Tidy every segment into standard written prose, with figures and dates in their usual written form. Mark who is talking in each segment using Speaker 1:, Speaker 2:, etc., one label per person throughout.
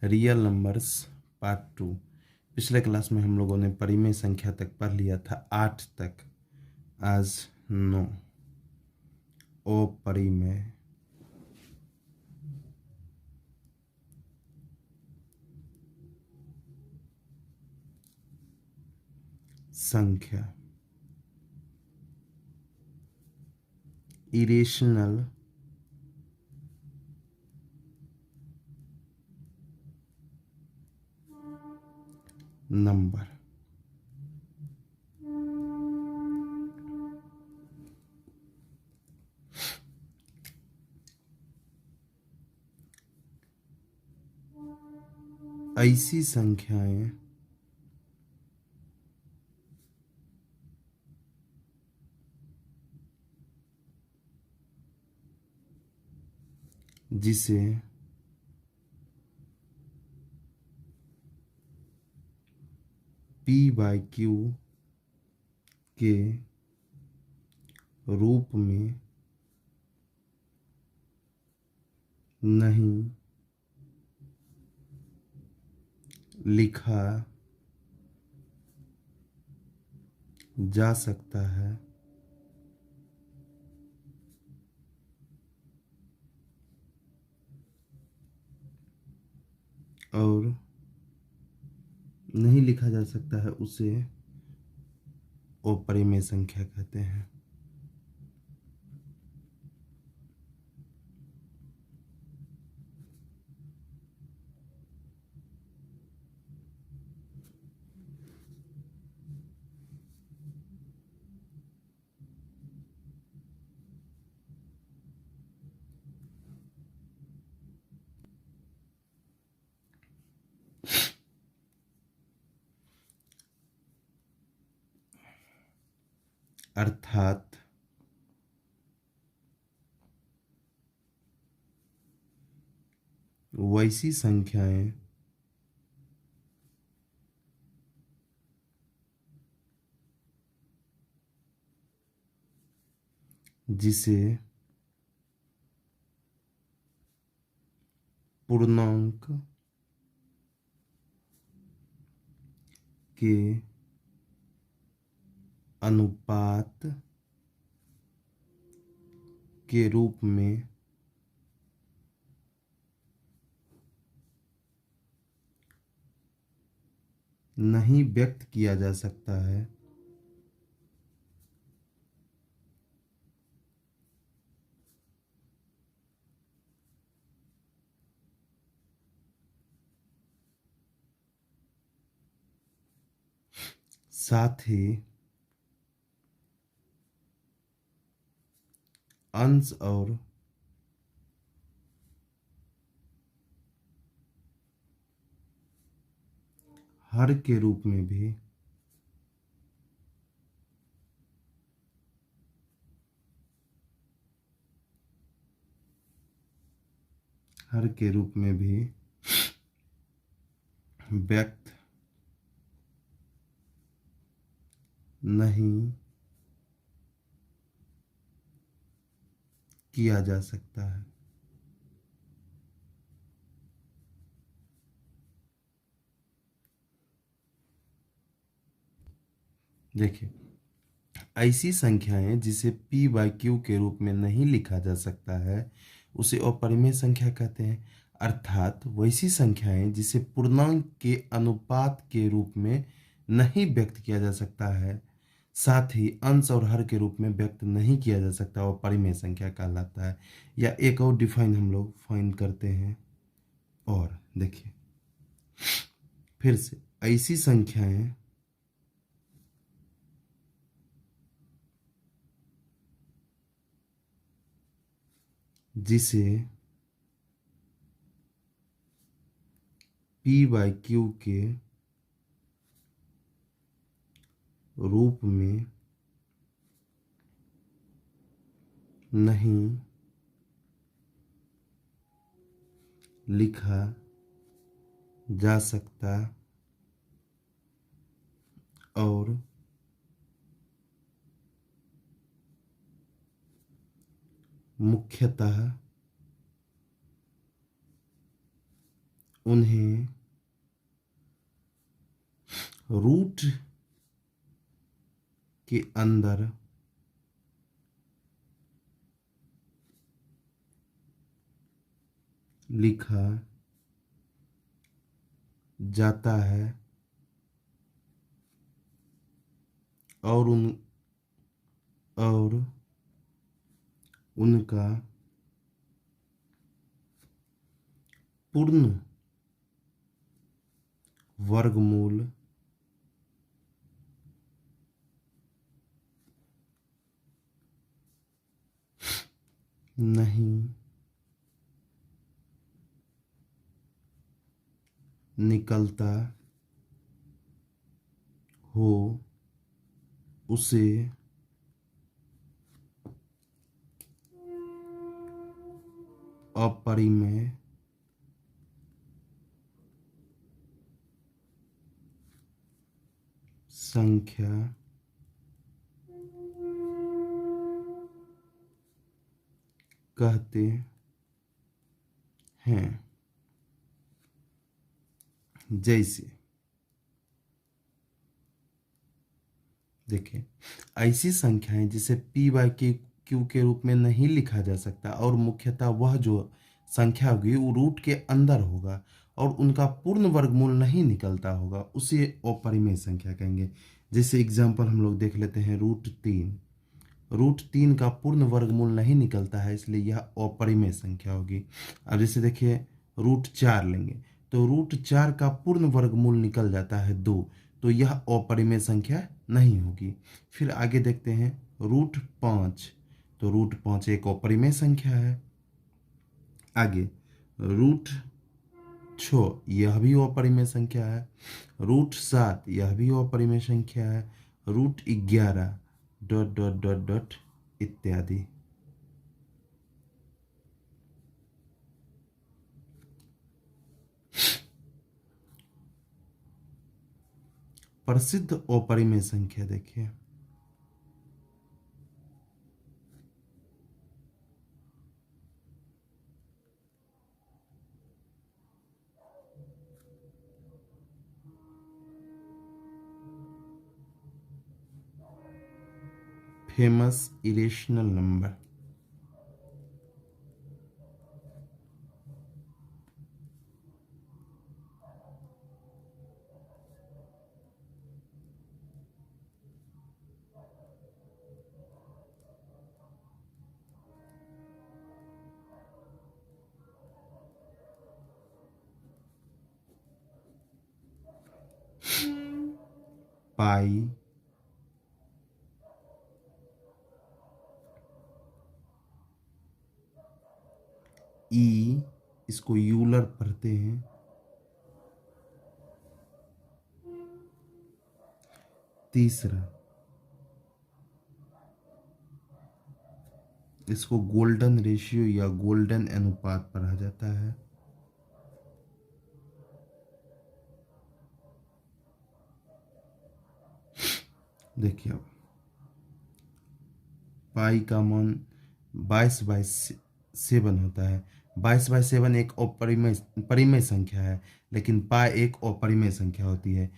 Speaker 1: Real numbers part 2। पिछले class में हम लोगों ने परिमेय संख्या तक पढ़ लिया था, 8 तक। आज 9 अपरिमेय संख्या, इरेशनल नंबर। ऐसी संख्याएं जिसे p/q के रूप में नहीं लिखा जा सकता है और नहीं लिखा जा सकता है, उसे अपरिमेय संख्या कहते हैं। अर्थात वैसी संख्याएं जिसे पूर्णांक के अनुपात के रूप में नहीं व्यक्त किया जा सकता है, साथ ही अंश और हर के रूप में भी व्यक्त नहीं किया जा सकता है। देखिए, ऐसी संख्याएं जिसे p/q के रूप में नहीं लिखा जा सकता है उसे अपरिमेय संख्या कहते हैं। अर्थात वैसी संख्याएं जिसे पूर्णांक के अनुपात के रूप में नहीं व्यक्त किया जा सकता है, साथ ही अंश और हर के रूप में व्यक्त नहीं किया जा सकता, वो परिमेय संख्या कहलाता है। या एक और डिफाइन हम लोग फाइंड करते हैं। और देखिए फिर से, ऐसी संख्याएं जिसे p/q के रूप में नहीं लिखा जा सकता और मुख्यतः उन्हें रूट के अंदर लिखा जाता है और उनका पूर्ण वर्गमूल नहीं निकलता हो उसे अपरिमेय संख्या कहते हैं। जैसे देखिए, ऐसी संख्याएं जिसे पी बाई क्यू के रूप में नहीं लिखा जा सकता और मुख्यतः वह जो संख्या होगी वो रूट के अंदर होगा और उनका पूर्ण वर्गमूल नहीं निकलता होगा, उसे अपरिमेय संख्या कहेंगे। जैसे एग्जाम्पल हम लोग देख लेते हैं, रूट 3 का पूर्ण वर्गमूल नहीं निकलता है, इसलिए यह अपरिमेय संख्या होगी। अब जैसे देखिए, रूट 4 लेंगे तो रूट 4 का पूर्ण वर्गमूल निकल जाता है 2, तो यह अपरिमेय संख्या नहीं होगी। फिर आगे देखते हैं, रूट 5, तो रूट 5 एक अपरिमेय संख्या है। आगे रूट 6 यह भी अपरिमेय संख्या है। रूट 7 यह भी अपरिमेय संख्या है। Root 11 dot dot dot dot इत्यादि। प्रसिद्ध अपरिमेय संख्या देखिए, famous irrational number. Pi, e, इसको यूलर पढ़ते हैं। तीसरा, इसको गोल्डन रेशियो या गोल्डन अनुपात पढ़ा जाता है। देखिए, अब पाई का मान 22/7 होता है। 22/7 एक परिमेय संख्या है, लेकिन पाई एक अपरिमेय संख्या होती है।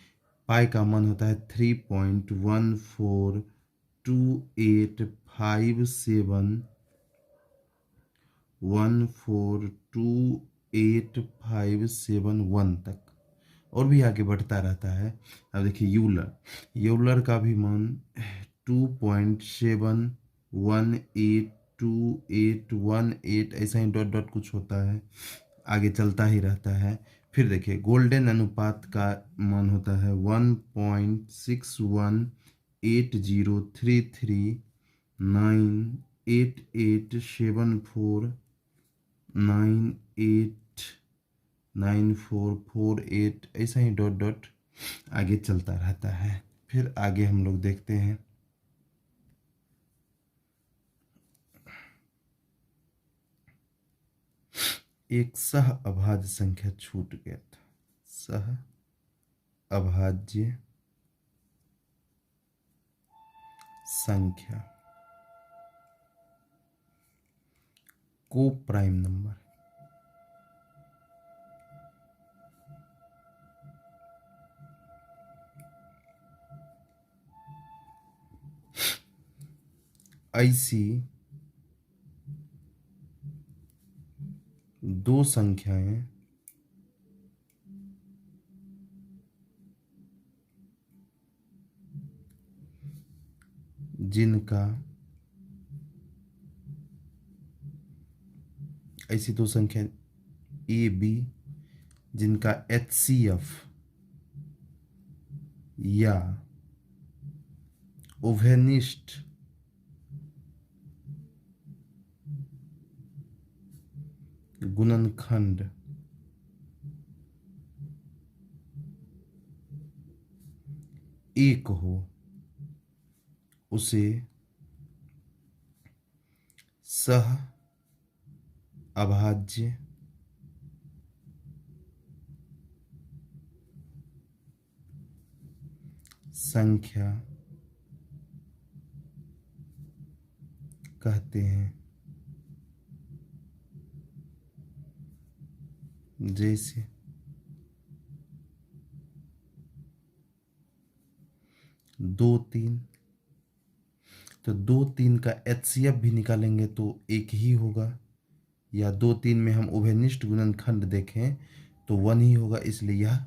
Speaker 1: पाई का मान होता है 3.1428571 तक, और भी आगे बढ़ता रहता है। अब देखिए, यूलर का भी मान 2.718281 ऐसा ही डॉट डॉट कुछ होता है, आगे चलता ही रहता है। फिर देखिए, गोल्डन अनुपात का मान होता है 1.618339887448 ऐसा ही डॉट डॉट आगे चलता रहता है। फिर आगे हम लोग देखते हैं, एक सह अभाज्य संख्या छूट गया था। सह अभाज्य संख्या को प्राइम नंबर। ऐसी दो संख्याएं जिनका ऐसी दो संख्या ए बी जिनका HCF या उभयनिष्ठ गुणनखंड एक हो उसे सह अभाज्य संख्या कहते हैं। जैसे 2 3, तो 2 3 का HCF भी निकालेंगे तो एक ही होगा, या 2 3 में हम उभयनिष्ठ गुणनखंड देखें तो 1 ही होगा, इसलिए यह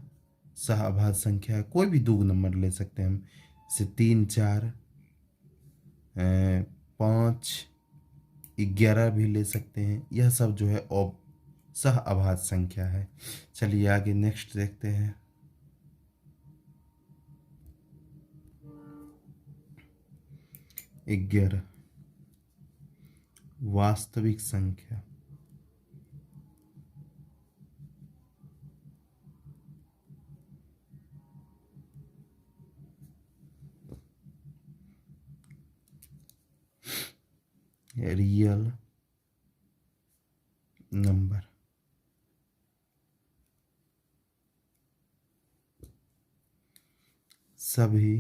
Speaker 1: सहअभाज्य संख्या है। कोई भी दो नंबर ले सकते हैं हम, जैसे 3 4 5 11 भी ले सकते हैं। यह सब जो है सहअभाज्य संख्या है। चलिए आगे नेक्स्ट देखते हैं। ग्यारह वास्तविक संख्या। Real number. सभी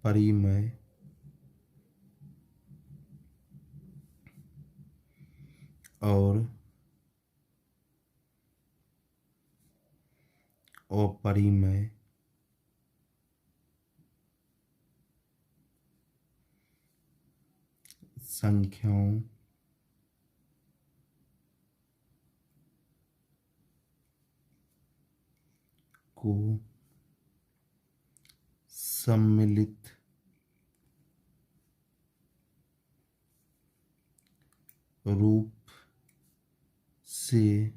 Speaker 1: परिमेय और अपरिमेय संख्याओं को सम्मिलित रूप से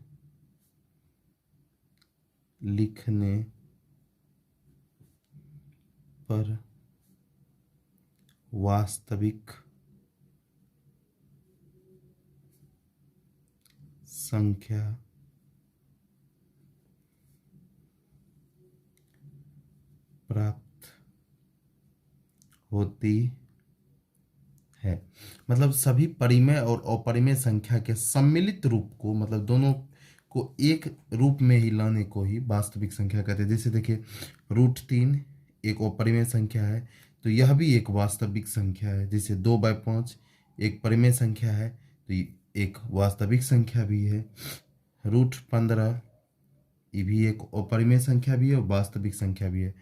Speaker 1: लिखने पर वास्तविक संख्या प्राप्त होती है। मतलब सभी परिमेय और अपरिमेय संख्या के सम्मिलित रूप को, मतलब दोनों को एक रूप में ही लाने को ही वास्तविक संख्या कहते हैं। जैसे देखिए √3 एक अपरिमेय संख्या है, तो यह भी एक वास्तविक संख्या है। जैसे 2/5 एक परिमेय संख्या है, तो एक वास्तविक संख्या भी है। √15 ये भी एक अपरिमेय संख्या भी है और वास्तविक संख्या भी है।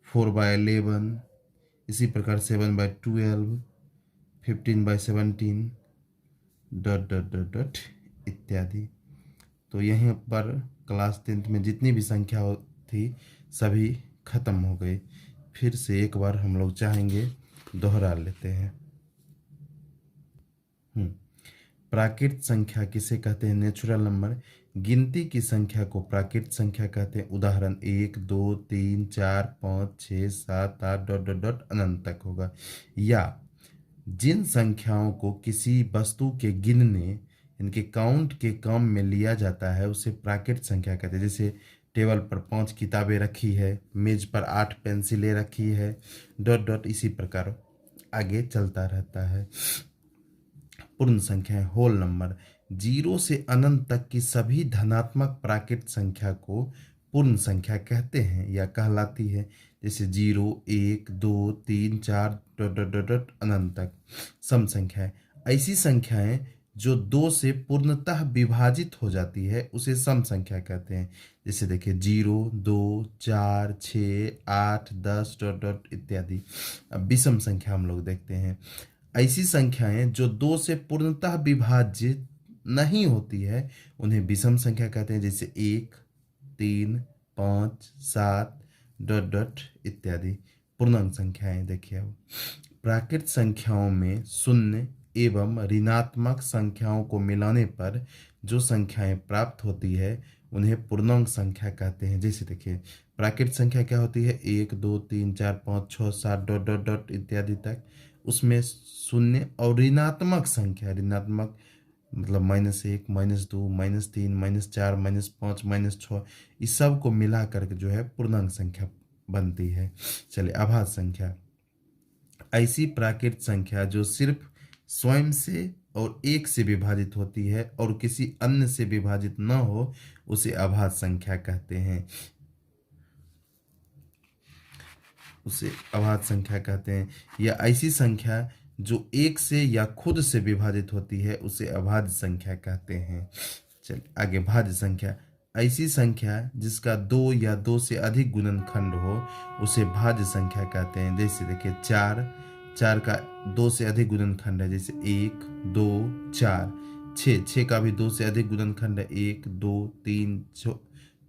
Speaker 1: 4/11 इसी प्रकार 7/12 15/17 डॉट डॉट डॉट डॉट इत्यादि। तो यहीं पर क्लास 10th में जितनी भी संख्या थी सभी खत्म हो गई। फिर से एक बार हम लोग चाहेंगे दोहरा लेते हैं। प्राकृत संख्या किसे कहते हैं? Natural number. गिनती की संख्या को प्राकृत संख्या कहते हैं। उदाहरण 1 2 3 4 5 6 7 8 डॉट डॉट डॉट अनंत तक होगा। या जिन संख्याओं को किसी वस्तु के गिनने, इनके काउंट के काम में लिया जाता है उसे प्राकृत संख्या कहते हैं। जैसे टेबल पर 5 किताबें रखी है, मेज पर 8 पेंसिलें रखी है, डॉट डॉट इसी प्रकार आगे चलता रहता है। पूर्ण संख्या होल नंबर। 0 से अनंत तक की सभी धनात्मक प्राकृत संख्या को पूर्ण संख्या कहते हैं या कहलाती है। जैसे 0 1 2 3 4 डॉट डॉट डॉट डॉट अनंत तक। सम संख्याएं ऐसी संख्याएं जो 2 से पूर्णतः विभाजित हो जाती है उसे सम संख्या कहते हैं। जैसे देखिए 0, 2, 4, 6, 8, 10 डॉट डॉट इत्यादि। अब विषम संख्या हम लोग देखते हैं। ऐसी संख्याएं जो 2 से पूर्णतः विभाजित नहीं होती है उन्हें विषम संख्या कहते हैं। जैसे 1, 3, 5, 7 डॉट डॉट इत्यादि। पूर्णांक संख्याएं देखिए अब प्राकृत संख्याओं में शून्य एवं ऋणात्मक संख्याओं को मिलाने पर जो संख्याएं प्राप्त होती है उन्हें पूर्णांक संख्या कहते हैं। जैसे देखिए प्राकृत संख्या क्या होती है, 1, 2, 3, 4, 5, 6, 7 डॉट डॉट डॉट इत्यादि तक। उसमें शून्य और ऋणात्मक संख्या, ऋणात्मक मतलब -1, -2, -3, -4, -5, -6, इस सब को मिला करके जो है पूर्णांक संख्या बनती है। चलिए अभाज्य संख्या, ऐसी प्राकृत संख्या जो सिर्फ स्वयं से और एक से विभाजित होती है और किसी अन्य से विभाजित न हो उसे अभाज्य संख्या कहते हैं। उसे अभाज्य संख्या कहते हैं। या ऐसी संख्या जो एक से या खुद से विभाजित होती है उसे अभाज्य संख्या कहते हैं। चलिए आगे भाज्य संख्या, ऐसी संख्या जिसका 2 या 2 से अधिक गुणनखंड हो उसे भाज्य संख्या कहते हैं। जैसे देखिए 4 का 2 से अधिक गुणनखंड है, जैसे 1, 2, 4। 6 का भी 2 से अधिक गुणनखंड है, 1, 2, 3,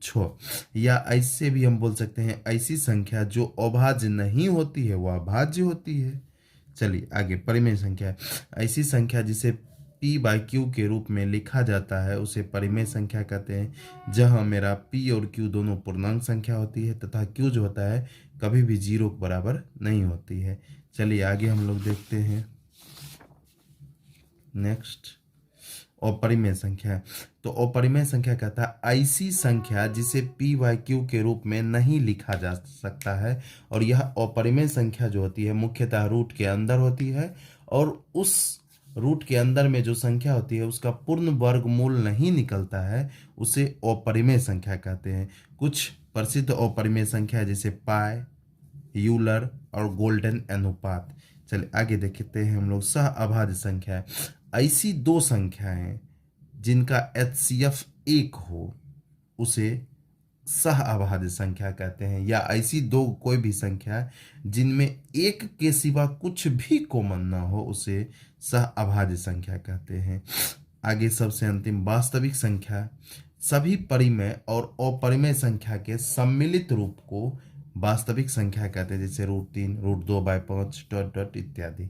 Speaker 1: 6। या ऐसे भी हम बोल सकते हैं ऐसी संख्या जो अभाज्य नहीं होती है वह भाज्य होती है। चलिए आगे परिमेय संख्या, ऐसी संख्या जिसे p/q के रूप में लिखा जाता है उसे परिमेय संख्या कहते हैं। जहां मेरा p और q दोनों पूर्णांक संख्या होती है तथा q जो होता है कभी भी 0 के बराबर नहीं होती है। चलिए आगे हम लोग देखते हैं नेक्स्ट अपरिमेय संख्या। तो अपरिमेय संख्या कहता है ऐसी संख्या जिसे p/q के रूप में नहीं लिखा जा सकता है और यह अपरिमेय संख्या जो होती है मुख्यतः रूट के अंदर होती है और उस रूट के अंदर में जो संख्या होती है उसका पूर्ण वर्गमूल नहीं निकलता है, उसे अपरिमेय संख्या कहते हैं। कुछ प्रसिद्ध अपरिमेय संख्या जैसे पाई, यूलर और गोल्डन अनुपात। चलिए आगे देखते हैं हम लोग सह अभाज्य संख्या, ऐसी दो संख्याएं जिनका HCF 1 हो उसे सह अभाज्य संख्या कहते हैं। या ऐसी दो कोई भी संख्या जिनमें एक के सिवा कुछ भी कॉमन ना हो उसे सह अभाज्य संख्या कहते हैं। आगे सबसे अंतिम वास्तविक संख्या, सभी परिमेय और अपरिमेय संख्या के सम्मिलित रूप को वास्तविक संख्या कहते हैं। जैसे √3, √2/5 डॉट डॉट इत्यादि।